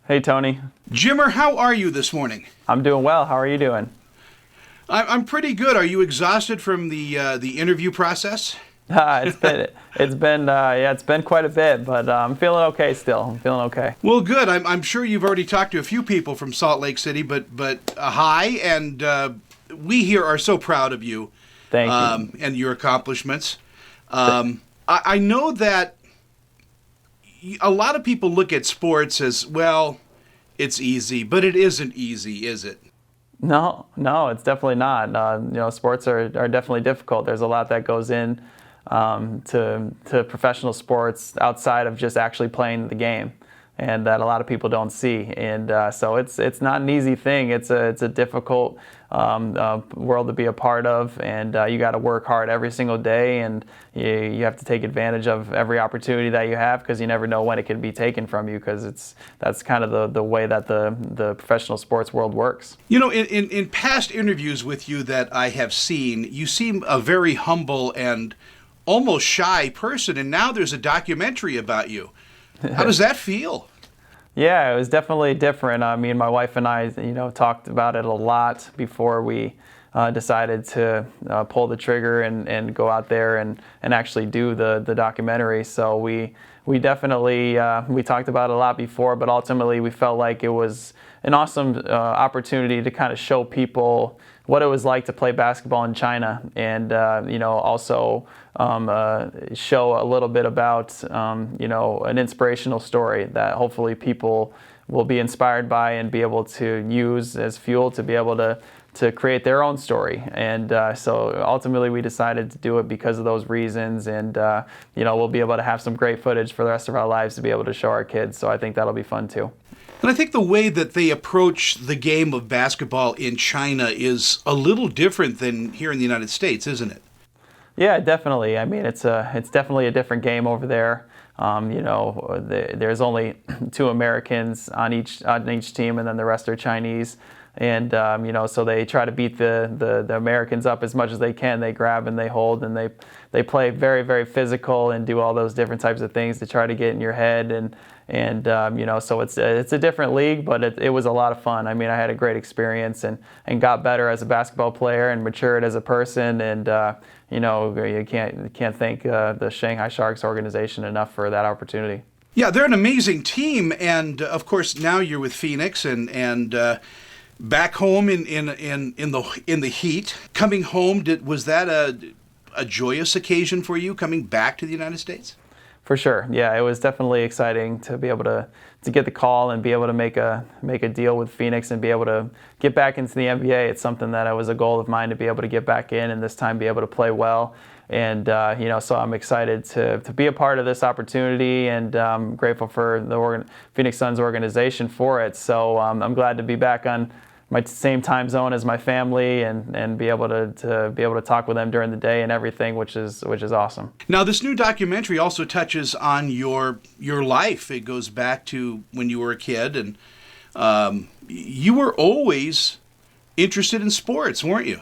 Hey Tony, Jimmer, how are you this morning? I'm doing well. How are you doing? I'm pretty good. Are you exhausted from the interview process? It's been quite a bit, but I'm feeling okay still. I'm feeling okay. Well, good. I'm sure you've already talked to a few people from Salt Lake City, but hi, and we here are so proud of you Thank you. and your accomplishments. I know that a lot of people look at sports as well. It's easy, but it isn't easy, is it? No, it's definitely not. Sports are definitely difficult. There's a lot that goes in to professional sports outside of just actually playing the game, and that a lot of people don't see. And so it's not an easy thing. It's a difficult world to be a part of, and you got to work hard every single day, and you have to take advantage of every opportunity that you have because you never know when it can be taken from you because that's kind of the way that the professional sports world works. You know, in past interviews with you that I have seen, you seem a very humble and almost shy person, and now there's a documentary about you. How does that feel? Yeah, it was definitely different. Me and my wife and I, talked about it a lot before we decided to pull the trigger and go out there and actually do the documentary. So we definitely we talked about it a lot before, but ultimately we felt like it was an awesome opportunity to kind of show people what it was like to play basketball in China, and also show a little bit about an inspirational story that hopefully people will be inspired by and be able to use as fuel to be able to create their own story. And so ultimately we decided to do it because of those reasons, and we'll be able to have some great footage for the rest of our lives to be able to show our kids. So I think that'll be fun too. And I think the way that they approach the game of basketball in China is a little different than here in the United States, isn't it? Yeah, definitely. I mean, it's definitely a different game over there. There's only two Americans on each team, and then the rest are Chinese. And so they try to beat the Americans up as much as they can. They grab and they hold, and they play very, very physical and do all those different types of things to try to get in your head. And so it's a different league, but it was a lot of fun. I mean, I had a great experience and got better as a basketball player and matured as a person. And you can't thank the Shanghai Sharks organization enough for that opportunity. Yeah, they're an amazing team, and of course now you're with Phoenix and back home in the heat. Coming home, was that a joyous occasion for you coming back to the United States? For sure, yeah, it was definitely exciting to be able to get the call and be able to make a deal with Phoenix and be able to get back into the NBA. It's something that was a goal of mine to be able to get back in and this time be able to play well. And so I'm excited to be a part of this opportunity, and grateful for the Phoenix Suns organization for it. So I'm glad to be back on my same time zone as my family and be able to talk with them during the day and everything, which is awesome. Now, this new documentary also touches on your life. It goes back to when you were a kid, and you were always interested in sports, weren't you?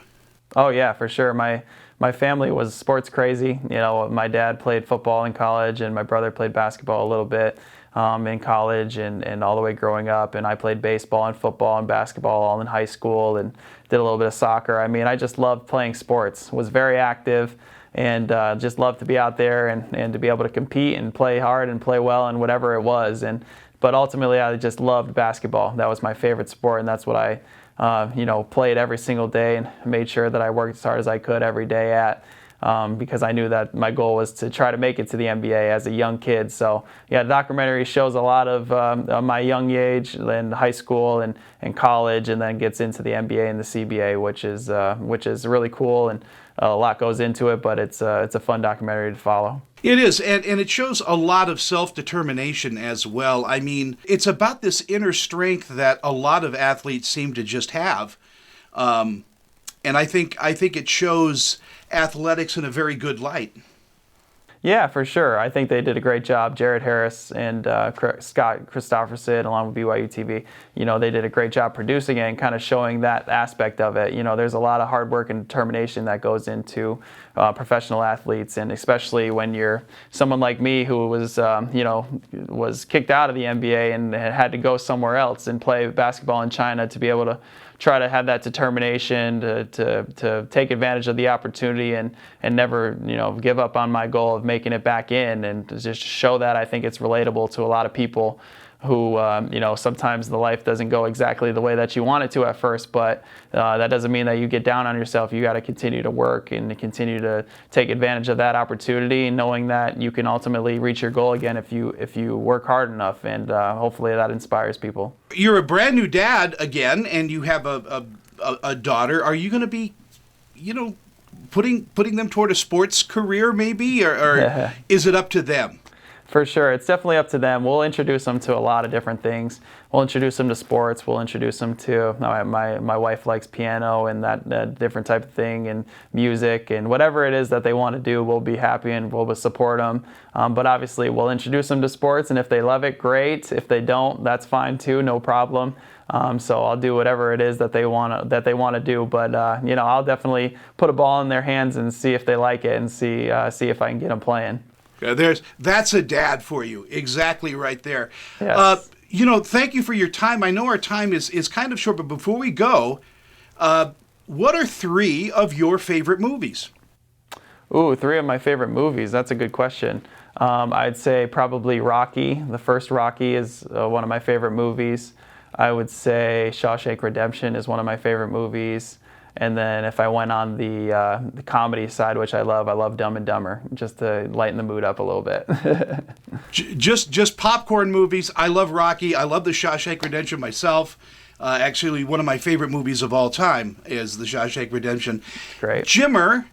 Oh yeah, for sure. My family was sports crazy. My dad played football in college, and my brother played basketball a little bit in college and all the way growing up. And I played baseball and football and basketball all in high school and did a little bit of soccer. I mean, I just loved playing sports, was very active, and just loved to be out there and to be able to compete and play hard and play well and whatever it was. But ultimately, I just loved basketball. That was my favorite sport, and that's what I played every single day and made sure that I worked as hard as I could every day at. Because I knew that my goal was to try to make it to the NBA as a young kid. So yeah, the documentary shows a lot of my young age in high school and college, and then gets into the NBA and the CBA, which is really cool, and a lot goes into it, but it's a fun documentary to follow. It is, and it shows a lot of self-determination as well. I mean, it's about this inner strength that a lot of athletes seem to just have. And I think it shows athletics in a very good light. Yeah, for sure. I think they did a great job. Jared Harris and Scott Christopherson, along with BYU TV, they did a great job producing it and kind of showing that aspect of it. There's a lot of hard work and determination that goes into professional athletes, and especially when you're someone like me who was, was kicked out of the NBA and had to go somewhere else and play basketball in China to be able to try to have that determination to take advantage of the opportunity and never give up on my goal of making it back in, and to just show that. I think it's relatable to a lot of people who sometimes the life doesn't go exactly the way that you want it to at first, but that doesn't mean that you get down on yourself. You got to continue to work and to continue to take advantage of that opportunity, knowing that you can ultimately reach your goal again if you work hard enough, and hopefully that inspires people. You're a brand new dad again, and you have a daughter. Are you going to be, putting them toward a sports career maybe, or is it up to them? For sure. It's definitely up to them. We'll introduce them to a lot of different things. We'll introduce them to sports. We'll introduce them to, my wife likes piano and that different type of thing, and music, and whatever it is that they want to do, we'll be happy and we'll support them. But obviously we'll introduce them to sports, and if they love it, great. If they don't, that's fine too, no problem. So I'll do whatever it is that they want to do. But I'll definitely put a ball in their hands and see if they like it, and see if I can get them playing. That's a dad for you. Exactly right there. Yes. Thank you for your time. I know our time is kind of short, but before we go, what are 3 of your favorite movies? Ooh, 3 of my favorite movies. That's a good question. I'd say probably Rocky. The first Rocky is one of my favorite movies. I would say Shawshank Redemption is one of my favorite movies. And then if I went on the comedy side, which I love Dumb and Dumber, just to lighten the mood up a little bit. just popcorn movies. I love Rocky. I love the Shawshank Redemption myself. Actually, one of my favorite movies of all time is the Shawshank Redemption. Great. Jimmer,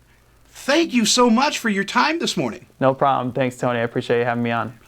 thank you so much for your time this morning. No problem. Thanks, Tony. I appreciate you having me on.